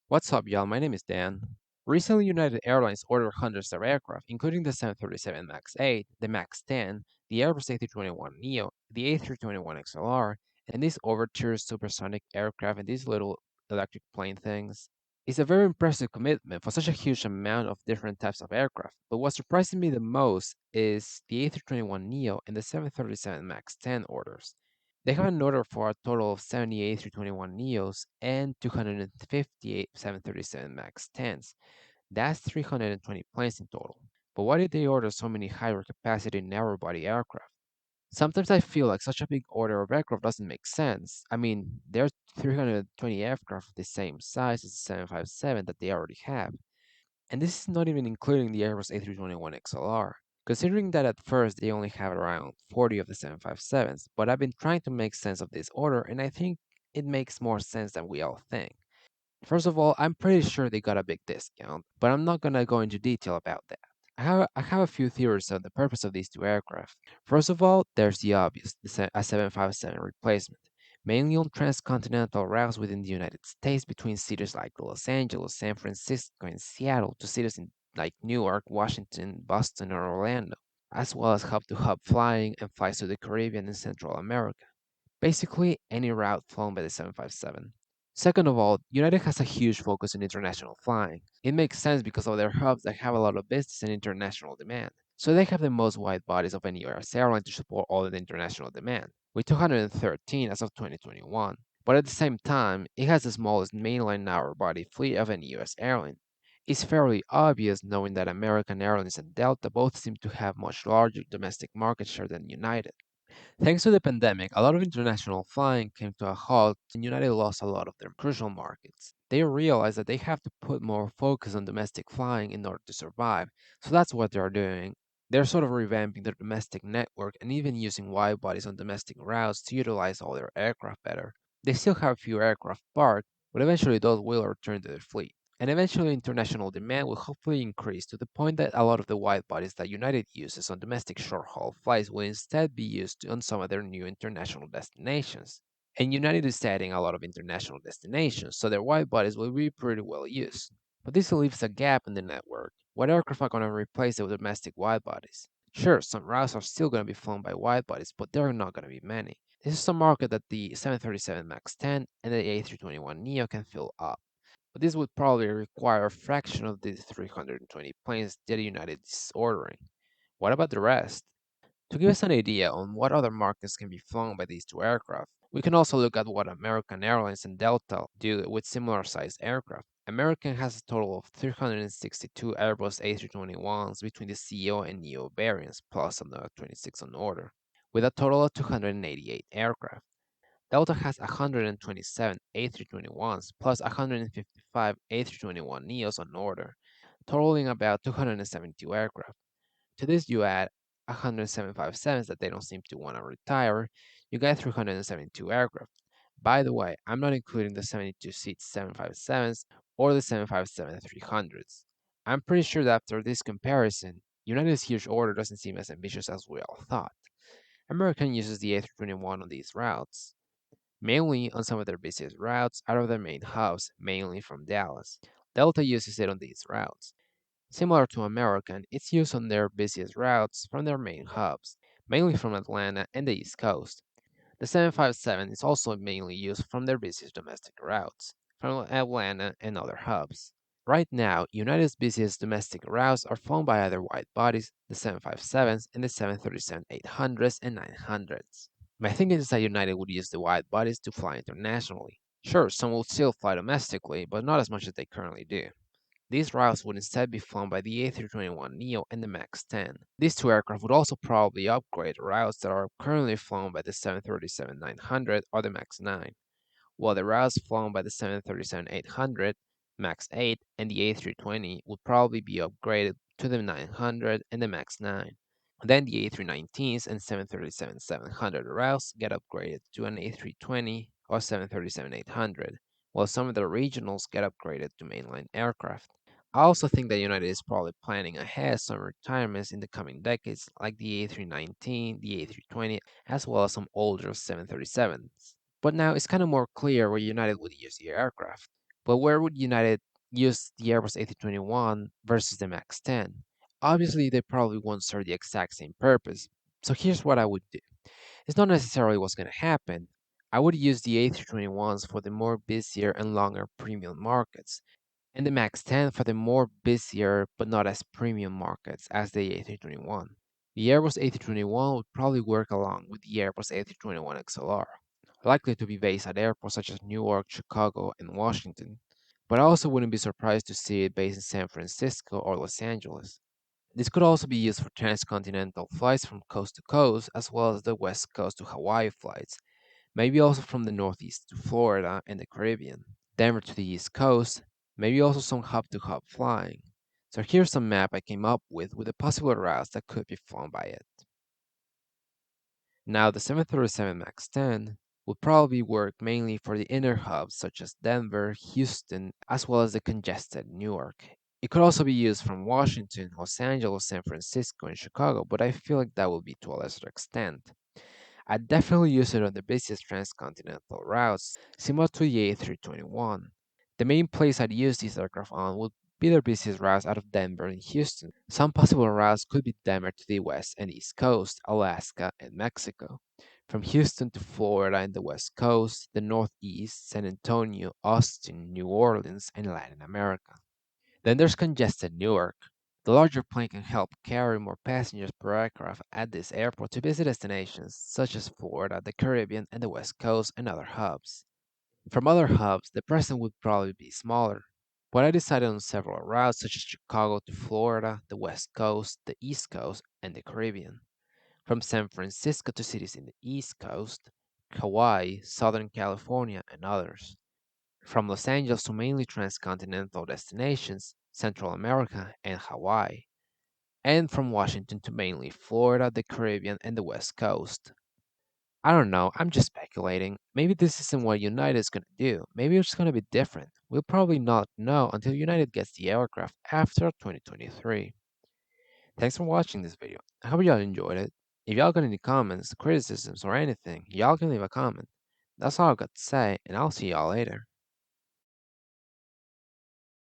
What's up, y'all? My name is Dan. Recently, United Airlines ordered hundreds of aircraft, including the 737 MAX 8, the MAX 10, the Airbus A321neo, the A321XLR, and these overture supersonic aircraft and these little electric plane things. It's a very impressive commitment for such a huge amount of different types of aircraft. But what surprises me the most is the A321neo and the 737 MAX 10 orders. They have an order for a total of 78 321neos and 258 737 MAX 10s. That's 320 planes in total. But why did they order so many higher capacity narrow body aircraft? Sometimes I feel like such a big order of aircraft doesn't make sense. I mean, there's 320 aircraft of the same size as the 757 that they already have. And this is not even including the Airbus A321XLR. Considering that at first they only have around 40 of the 757s, but I've been trying to make sense of this order and I think it makes more sense than we all think. First of all, I'm pretty sure they got a big discount, but I'm not gonna go into detail about that. I have a few theories on the purpose of these two aircraft. First of all, there's the obvious, a 757 replacement, mainly on transcontinental routes within the United States between cities like Los Angeles, San Francisco, and Seattle to cities in like Newark, Washington, Boston, or Orlando, as well as hub-to-hub flying and flights to the Caribbean and Central America. Basically, any route flown by the 757. Second of all, United has a huge focus on international flying. It makes sense because of their hubs that have a lot of business and international demand. So they have the most wide bodies of any US airline to support all of the international demand, with 213 as of 2021. But at the same time, it has the smallest mainline narrow body fleet of any US airline. It's fairly obvious knowing that American Airlines and Delta both seem to have much larger domestic market share than United. Thanks to the pandemic, a lot of international flying came to a halt and United lost a lot of their crucial markets. They realized that they have to put more focus on domestic flying in order to survive, so that's what they're doing. They're sort of revamping their domestic network and even using wide bodies on domestic routes to utilize all their aircraft better. They still have a few aircraft parked, but eventually those will return to their fleet. And eventually, international demand will hopefully increase to the point that a lot of the wide bodies that United uses on domestic short haul flights will instead be used on some of their new international destinations. And United is adding a lot of international destinations, so their wide bodies will be pretty well used. But this leaves a gap in the network. What aircraft are going to replace the domestic wide bodies? Sure, some routes are still going to be flown by wide bodies, but there are not going to be many. This is a market that the 737 MAX 10 and the A321neo can fill up, but this would probably require a fraction of the 320 planes that United is ordering. What about the rest? To give us an idea on what other markets can be flown by these two aircraft, we can also look at what American Airlines and Delta do with similar sized aircraft. American has a total of 362 Airbus A321s between the CEO and neo variants, plus another 26 on order, with a total of 288 aircraft. Delta has 127 A321s plus 155 A321neos on order, totaling about 272 aircraft. To this, you add 100 757s that they don't seem to want to retire, you get 372 aircraft. By the way, I'm not including the 72-seat 757s or the 757-300s. I'm pretty sure that after this comparison, United's huge order doesn't seem as ambitious as we all thought. American uses the A321 on these routes, mainly on some of their busiest routes out of their main hubs, mainly from Dallas. Delta uses it on these routes. Similar to American, it's used on their busiest routes from their main hubs, mainly from Atlanta and the East Coast. The 757 is also mainly used from their busiest domestic routes, from Atlanta and other hubs. Right now, United's busiest domestic routes are flown by other wide bodies, the 757s and the 737-800s and 900s. My thinking is that United would use the wide bodies to fly internationally. Sure, some will still fly domestically, but not as much as they currently do. These routes would instead be flown by the A321neo and the MAX 10. These two aircraft would also probably upgrade routes that are currently flown by the 737-900 or the MAX 9, while the routes flown by the 737-800, MAX 8, and the A320 would probably be upgraded to the 900 and the MAX 9. Then the A319s and 737-700 routes get upgraded to an A320 or 737-800, while some of the regionals get upgraded to mainline aircraft. I also think that United is probably planning ahead some retirements in the coming decades, like the A319, the A320, as well as some older 737s. But now it's kind of more clear where United would use the aircraft. But where would United use the Airbus A321 versus the MAX 10? Obviously, they probably won't serve the exact same purpose. So here's what I would do. It's not necessarily what's going to happen. I would use the A321s for the more busier and longer premium markets, and the MAX 10 for the more busier but not as premium markets as the A321. The Airbus A321 would probably work along with the Airbus A321 XLR, likely to be based at airports such as Newark, Chicago, and Washington. But I also wouldn't be surprised to see it based in San Francisco or Los Angeles. This could also be used for transcontinental flights from coast to coast, as well as the West Coast to Hawaii flights, maybe also from the Northeast to Florida and the Caribbean, Denver to the East Coast, maybe also some hub to hub flying. So here's some map I came up with the possible routes that could be flown by it. Now, the 737 MAX 10 will probably work mainly for the inner hubs such as Denver, Houston, as well as the congested Newark. It could also be used from Washington, Los Angeles, San Francisco, and Chicago, but I feel like that will be to a lesser extent. I'd definitely use it on the busiest transcontinental routes, similar to the A321. The main place I'd use this aircraft on would be their busiest routes out of Denver and Houston. Some possible routes could be Denver to the west and east coast, Alaska, and Mexico. From Houston to Florida and the west coast, the northeast, San Antonio, Austin, New Orleans, and Latin America. Then there's congested Newark. The larger plane can help carry more passengers per aircraft at this airport to visit destinations such as Florida, the Caribbean, and the West Coast, and other hubs. From other hubs, the presence would probably be smaller, but I decided on several routes such as Chicago to Florida, the West Coast, the East Coast, and the Caribbean. From San Francisco to cities in the East Coast, Hawaii, Southern California, and others. From Los Angeles to mainly transcontinental destinations, Central America, and Hawaii. And from Washington to mainly Florida, the Caribbean, and the West Coast. I don't know, I'm just speculating. Maybe this isn't what United is gonna do. Maybe it's gonna be different. We'll probably not know until United gets the aircraft after 2023. Thanks for watching this video. I hope y'all enjoyed it. If y'all got any comments, criticisms, or anything, y'all can leave a comment. That's all I've got to say, and I'll see y'all later.